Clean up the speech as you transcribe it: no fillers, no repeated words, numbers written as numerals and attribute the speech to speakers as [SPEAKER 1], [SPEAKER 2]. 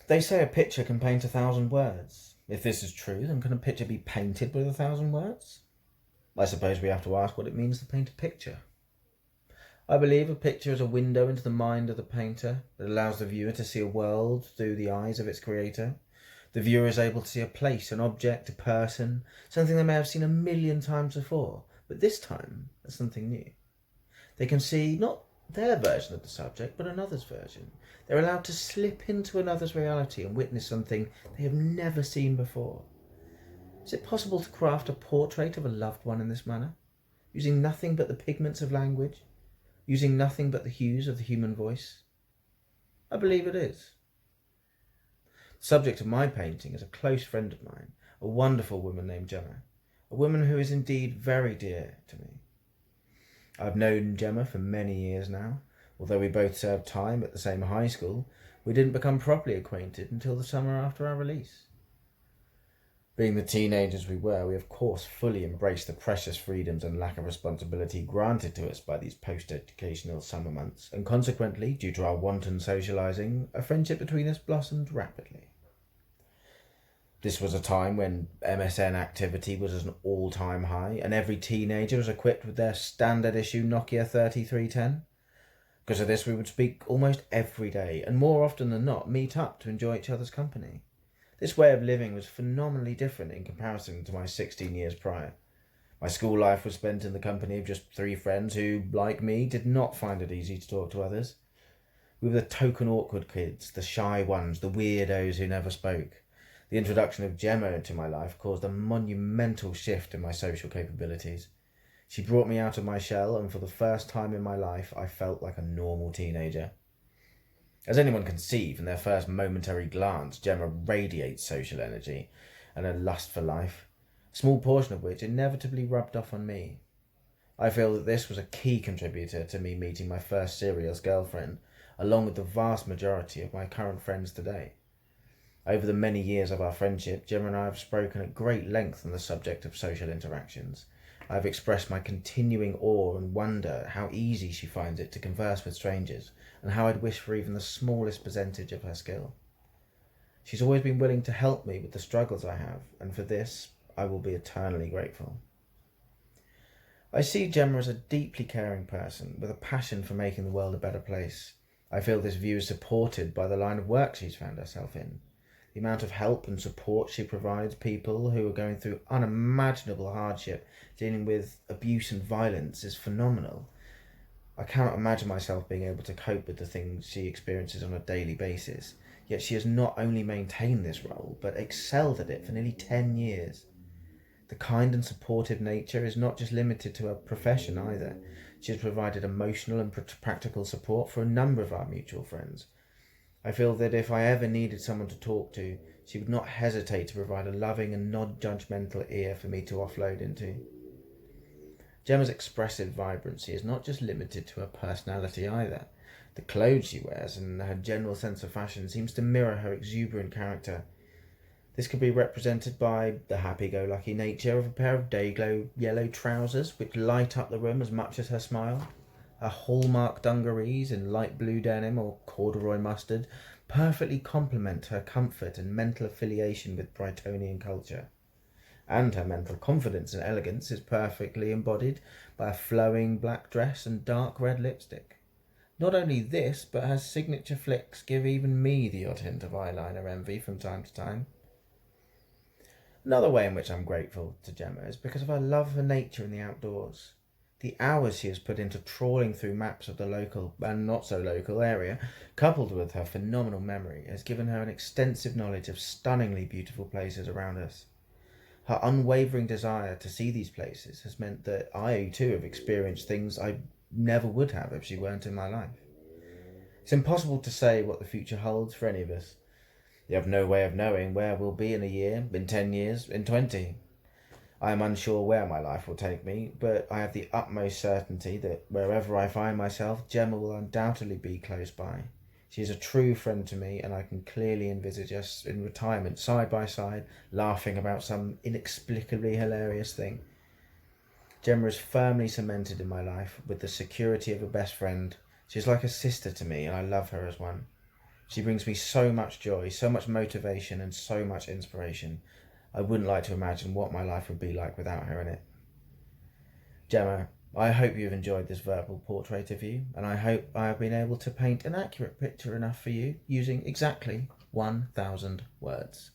[SPEAKER 1] They say a picture can paint 1,000 words. If this is true, then can a picture be painted with 1,000 words? I suppose we have to ask what it means to paint a picture. I believe a picture is a window into the mind of the painter that allows the viewer to see a world through the eyes of its creator. The viewer is able to see a place, an object, a person, something they may have seen a million times before, but this time as something new. They can see not their version of the subject, but another's version. They're allowed to slip into another's reality and witness something they have never seen before. Is it possible to craft a portrait of a loved one in this manner, using nothing but the pigments of language, using nothing but the hues of the human voice? I believe it is. The subject of my painting is a close friend of mine, a wonderful woman named Gemma, a woman who is indeed very dear to me. I've known Gemma for many years now. Although we both served time at the same high school, we didn't become properly acquainted until the summer after our release. Being the teenagers we were, we of course fully embraced the precious freedoms and lack of responsibility granted to us by these post-educational summer months, and consequently, due to our wanton socialising, a friendship between us blossomed rapidly. This was a time when MSN activity was at an all-time high, and every teenager was equipped with their standard issue Nokia 3310. Because of this, we would speak almost every day, and more often than not, meet up to enjoy each other's company. This way of living was phenomenally different in comparison to my 16 years prior. My school life was spent in the company of just 3 friends who, like me, did not find it easy to talk to others. We were the token awkward kids, the shy ones, the weirdos who never spoke. The introduction of Gemma into my life caused a monumental shift in my social capabilities. She brought me out of my shell, and for the first time in my life, I felt like a normal teenager. As anyone can see from their first momentary glance, Gemma radiates social energy and a lust for life, a small portion of which inevitably rubbed off on me. I feel that this was a key contributor to me meeting my first serious girlfriend, along with the vast majority of my current friends today. Over the many years of our friendship, Gemma and I have spoken at great length on the subject of social interactions. I have expressed my continuing awe and wonder how easy she finds it to converse with strangers, and how I'd wish for even the smallest percentage of her skill. She's always been willing to help me with the struggles I have, and for this I will be eternally grateful. I see Gemma as a deeply caring person with a passion for making the world a better place. I feel this view is supported by the line of work she's found herself in. The amount of help and support she provides people who are going through unimaginable hardship, dealing with abuse and violence, is phenomenal. I cannot imagine myself being able to cope with the things she experiences on a daily basis, yet she has not only maintained this role, but excelled at it for nearly 10 years. The kind and supportive nature is not just limited to her profession either. She has provided emotional and practical support for a number of our mutual friends. I feel that if I ever needed someone to talk to, she would not hesitate to provide a loving and non-judgmental ear for me to offload into. Gemma's expressive vibrancy is not just limited to her personality either. The clothes she wears and her general sense of fashion seems to mirror her exuberant character. This could be represented by the happy-go-lucky nature of a pair of day-glow yellow trousers which light up the room as much as her smile. Her hallmark dungarees in light blue denim or corduroy mustard perfectly complement her comfort and mental affiliation with Brightonian culture. And her mental confidence and elegance is perfectly embodied by a flowing black dress and dark red lipstick. Not only this, but her signature flicks give even me the odd hint of eyeliner envy from time to time. Another way in which I'm grateful to Gemma is because of her love for nature and the outdoors. The hours she has put into trawling through maps of the local and not so local area, coupled with her phenomenal memory, has given her an extensive knowledge of stunningly beautiful places around us. Her unwavering desire to see these places has meant that I too have experienced things I never would have if she weren't in my life. It's impossible to say what the future holds for any of us. You have no way of knowing where we'll be in a year, in 10 years, in 20. I am unsure where my life will take me, but I have the utmost certainty that wherever I find myself, Gemma will undoubtedly be close by. She is a true friend to me, and I can clearly envisage us in retirement, side by side, laughing about some inexplicably hilarious thing. Gemma is firmly cemented in my life with the security of a best friend. She is like a sister to me, and I love her as one. She brings me so much joy, so much motivation, and so much inspiration. I wouldn't like to imagine what my life would be like without her in it. Gemma, I hope you've enjoyed this verbal portrait of you, and I hope I have been able to paint an accurate picture enough for you using exactly 1,000 words.